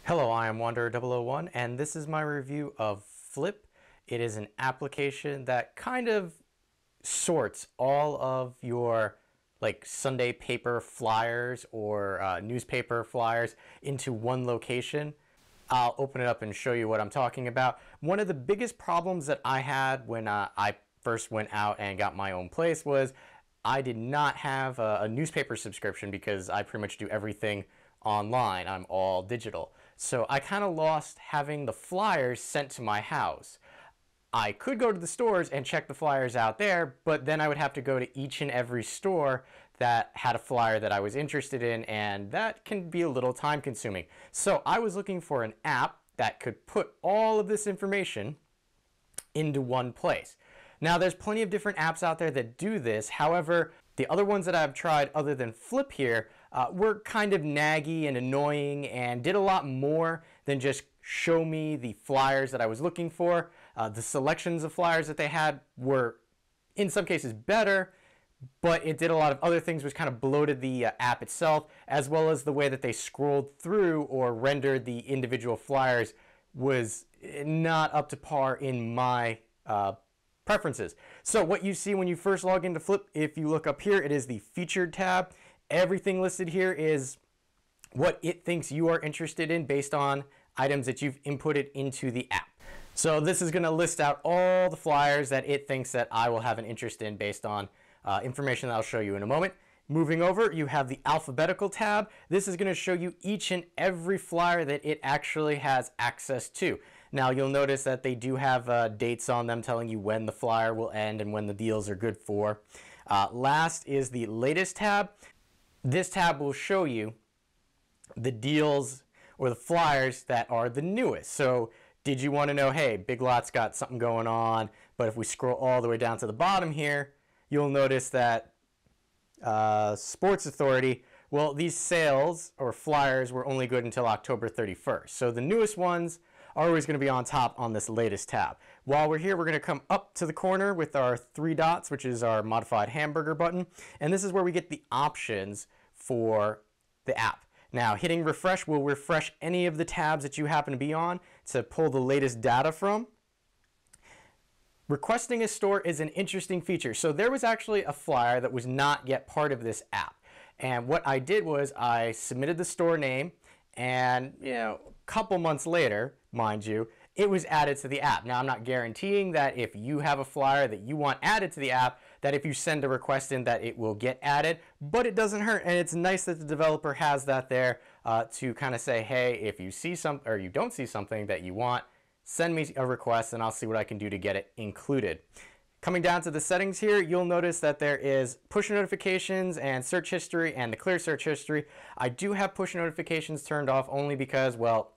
Hello, I am Wanderer001 and this is my review of Flipp. It is an application that kind of sorts all of your Sunday paper flyers or newspaper flyers into one location. I'll open it up and show you what I'm talking about. One of the biggest problems that I had when I first went out and got my own place was I did not have a newspaper subscription because I pretty much do everything online. I'm all digital. So I kind of lost having the flyers sent to my house. I could go to the stores and check the flyers out there, but then I would have to go to each and every store that had a flyer that I was interested in, and that can be a little time consuming. So I was looking for an app that could put all of this information into one place. Now there's plenty of different apps out there that do this. However, the other ones that I've tried other than Flipp here were kind of naggy and annoying and did a lot more than just show me the flyers that I was looking for. The selections of flyers that they had were in some cases better, but it did a lot of other things which kind of bloated the app itself, as well as the way that they scrolled through or rendered the individual flyers was not up to par in my preferences. So what you see when you first log into Flipp, if you look up here, it is the featured tab. Everything listed here is what it thinks you are interested in based on items that you've inputted into the app. So this is going to list out all the flyers that it thinks that I will have an interest in based on information that I'll show you in a moment. Moving over, you have the alphabetical tab. This is going to show you each and every flyer that it actually has access to. Now you'll notice that they do have dates on them telling you when the flyer will end and when the deals are good for. Last is the latest tab. This tab will show you the deals or the flyers that are the newest. So did you want to know, hey, Big Lots got something going on, but if we scroll all the way down to the bottom here, you'll notice that Sports Authority, well, these sales or flyers were only good until October 31st. So the newest ones are always going to be on top on this latest tab. While we're here, we're going to come up to the corner with our 3 dots, which is our modified hamburger button. And this is where we get the options for the app. Now, hitting refresh will refresh any of the tabs that you happen to be on to pull the latest data from. Requesting a store is an interesting feature. So there was actually a flyer that was not yet part of this app. And what I did was I submitted the store name, and a couple months later, mind you, it was added to the app. Now, I'm not guaranteeing that if you have a flyer that you want added to the app, that if you send a request in that it will get added, but it doesn't hurt. And it's nice that the developer has that there to kind of say, hey, if you see something or you don't see something that you want, send me a request and I'll see what I can do to get it included. Coming down to the settings here, you'll notice that there is push notifications and search history and the clear search history. I do have push notifications turned off only because, well,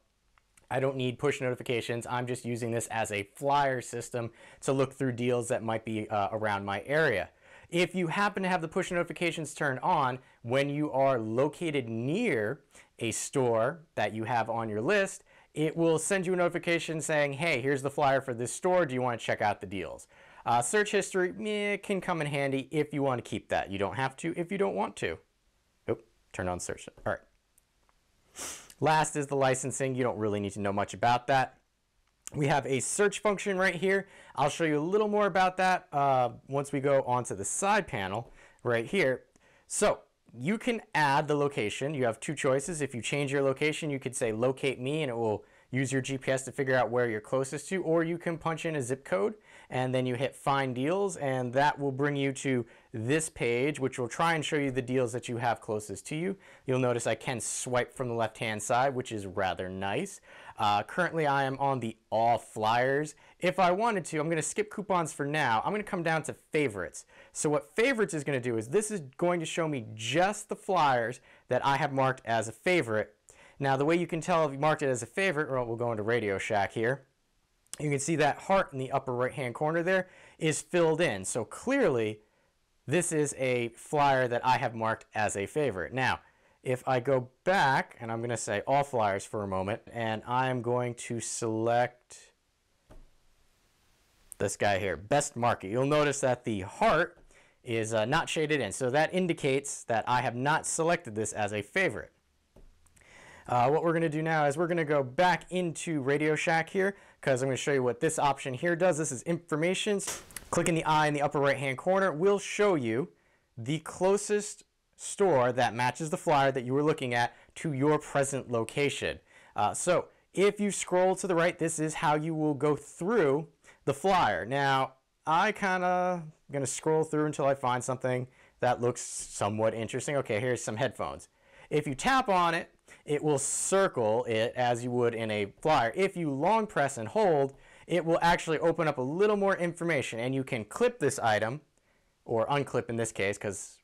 I don't need push notifications. I'm just using this as a flyer system to look through deals that might be around my area. If you happen to have the push notifications turned on when you are located near a store that you have on your list, it will send you a notification saying, hey, here's the flyer for this store. Do you want to check out the deals? Search history can come in handy if you want to keep that. You don't have to if you don't want to. Oh, turn on search. All right. Last is the licensing. You don't really need to know much about that. We have a search function right here. I'll show you a little more about that once we go onto the side panel right here. So you can add the location. You have 2 choices. If you change your location, you could say locate me and it will use your GPS to figure out where you're closest to, or you can punch in a zip code and then you hit find deals and that will bring you to this page, which will try and show you the deals that you have closest to you. You'll notice I can swipe from the left hand side, which is rather nice. Currently I am on the all flyers. If I wanted to, I'm going to skip coupons for now. I'm going to come down to favorites. So what favorites is going to do is this is going to show me just the flyers that I have marked as a favorite. Now, the way you can tell if you marked it as a favorite, or we'll go into Radio Shack here, you can see that heart in the upper right-hand corner there is filled in. So clearly, this is a flyer that I have marked as a favorite. Now, if I go back, and I'm going to say all flyers for a moment, and I'm going to select this guy here, Best Market. You'll notice that the heart is not shaded in. So that indicates that I have not selected this as a favorite. What we're going to do now is we're going to go back into Radio Shack here because I'm going to show you what this option here does. This is information. Clicking the eye in the upper right hand corner will show you the closest store that matches the flyer that you were looking at to your present location. So if you scroll to the right, this is how you will go through the flyer. Now, I kind of going to scroll through until I find something that looks somewhat interesting. Okay, here's some headphones. If you tap on it, it will circle it as you would in a flyer. If you long press and hold, it will actually open up a little more information, and you can clip this item, or unclip in this case, because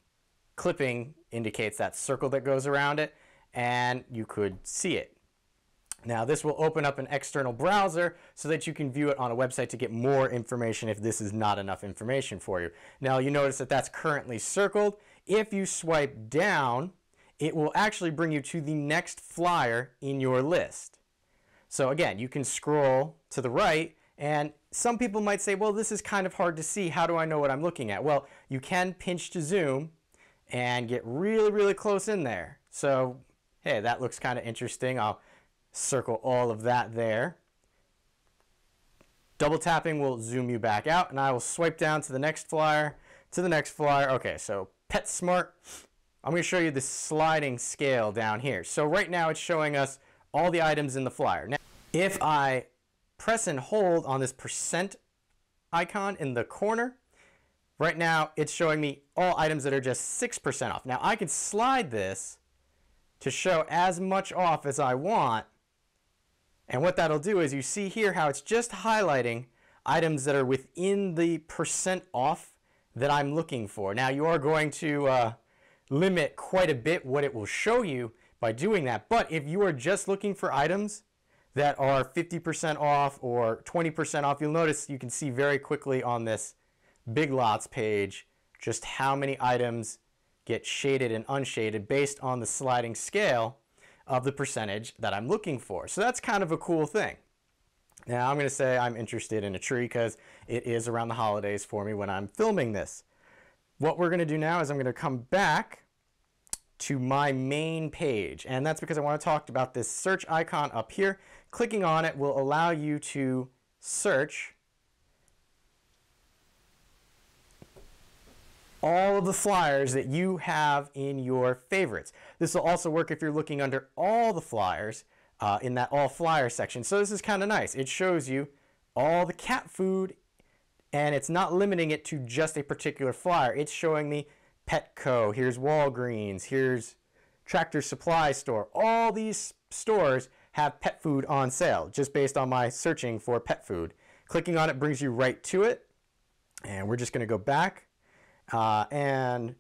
clipping indicates that circle that goes around it, and you could see it. Now this will open up an external browser so that you can view it on a website to get more information if this is not enough information for you. Now you notice that that's currently circled. If you swipe down, it will actually bring you to the next flyer in your list. So again, you can scroll to the right, and some people might say, well, this is kind of hard to see. How do I know what I'm looking at? Well, you can pinch to zoom and get really, really close in there. So, hey, that looks kind of interesting. I'll circle all of that there. Double tapping will zoom you back out, and I will swipe down to the next flyer, to the next flyer. Okay, so PetSmart. I'm going to show you the sliding scale down here. So right now it's showing us all the items in the flyer. Now, if I press and hold on this percent icon in the corner, right now it's showing me all items that are just 6% off. Now I can slide this to show as much off as I want, and what that'll do is you see here how it's just highlighting items that are within the percent off that I'm looking for. Now you are going to limit quite a bit what it will show you by doing that, but if you are just looking for items that are 50% off or 20% off, you'll notice you can see very quickly on this Big Lots page just how many items get shaded and unshaded based on the sliding scale of the percentage that I'm looking for. So that's kind of a cool thing. Now I'm going to say I'm interested in a tree because it is around the holidays for me when I'm filming this. What we're going to do now is I'm going to come back to my main page, and that's because I want to talk about this search icon up here. Clicking on it will allow you to search all of the flyers that you have in your favorites. This will also work if you're looking under all the flyers in that all flyer section. So this is kind of nice. It shows you all the cat food, and it's not limiting it to just a particular flyer. It's showing me Petco, here's Walgreens, here's Tractor Supply Store. All these stores have pet food on sale just based on my searching for pet food. Clicking on it brings you right to it, and we're just going to go back and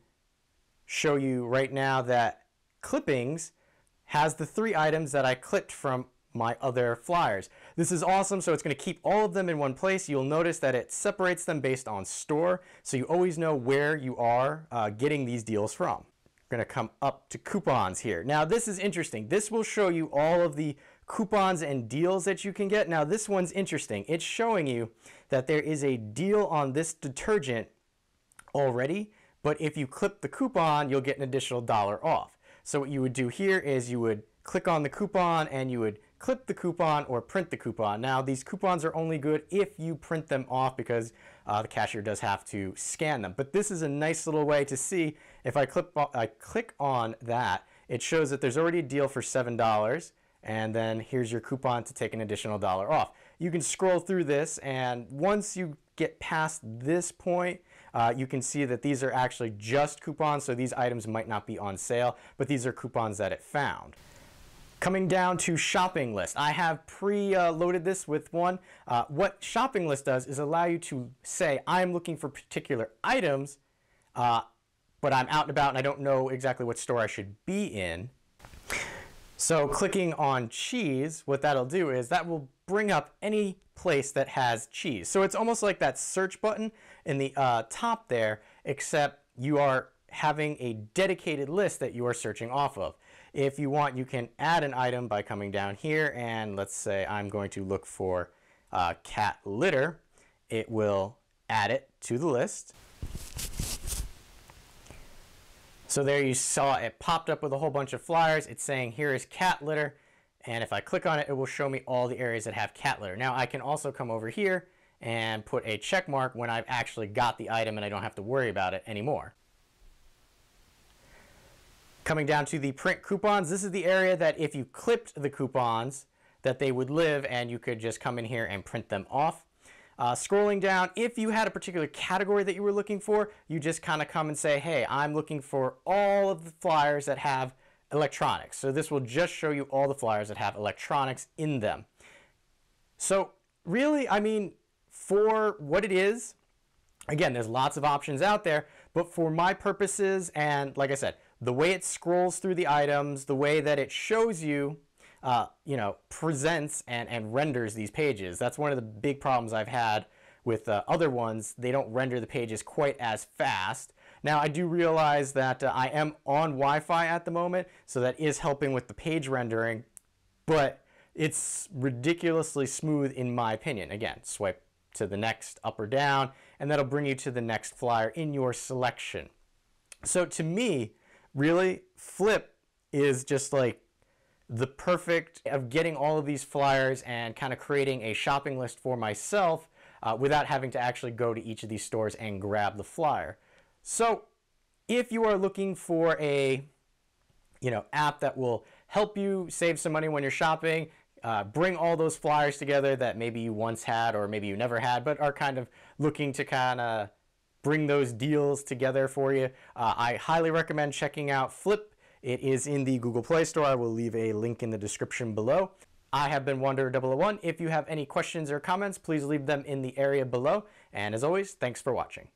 show you right now that Clippings has the 3 items that I clipped from my other flyers. This is awesome, so it's going to keep all of them in one place. You'll notice that it separates them based on store, so you always know where you are getting these deals from. We're going to come up to coupons here. Now this is interesting. This will show you all of the coupons and deals that you can get. Now this one's interesting. It's showing you that there is a deal on this detergent already, but if you clip the coupon, you'll get an additional $1 off. So what you would do here is you would click on the coupon and you would clip the coupon or print the coupon. Now these coupons are only good if you print them off because the cashier does have to scan them. But this is a nice little way to see if I click on that, it shows that there's already a deal for $7, and then here's your coupon to take an additional $1 off. You can scroll through this, and once you get past this point, you can see that these are actually just coupons, so these items might not be on sale, but these are coupons that it found. Coming down to shopping list, I have pre-loaded this with one. What shopping list does is allow you to say, I'm looking for particular items, but I'm out and about and I don't know exactly what store I should be in. So clicking on cheese, what that'll do is that will bring up any place that has cheese. So it's almost like that search button in the top there, except you are having a dedicated list that you are searching off of. If you want, you can add an item by coming down here, and let's say I'm going to look for cat litter. It will add it to the list. So there you saw it popped up with a whole bunch of flyers. It's saying here is cat litter. And if I click on it, it will show me all the areas that have cat litter. Now I can also come over here and put a check mark when I've actually got the item and I don't have to worry about it anymore. Coming down to the print coupons, this is the area that if you clipped the coupons, that they would live and you could just come in here and print them off. Scrolling down, if you had a particular category that you were looking for, you just kind of come and say, hey, I'm looking for all of the flyers that have electronics. So this will just show you all the flyers that have electronics in them. So really, I mean, for what it is, again, there's lots of options out there, but for my purposes, and like I said, the way it scrolls through the items, the way that it shows you, presents and renders these pages. That's one of the big problems I've had with other ones. They don't render the pages quite as fast. Now, I do realize that I am on Wi-Fi at the moment, so that is helping with the page rendering, but it's ridiculously smooth in my opinion. Again, swipe to the next up or down, and that'll bring you to the next flyer in your selection. So to me, really, Flipp is just like the perfect of getting all of these flyers and kind of creating a shopping list for myself without having to actually go to each of these stores and grab the flyer. So if you are looking for a app that will help you save some money when you're shopping, bring all those flyers together that maybe you once had or maybe you never had, but are kind of looking to kind of bring those deals together for you, I highly recommend checking out Flipp. It is in the Google Play Store. I will leave a link in the description below. I have been Wanderer001. If you have any questions or comments, please leave them in the area below. And as always, thanks for watching.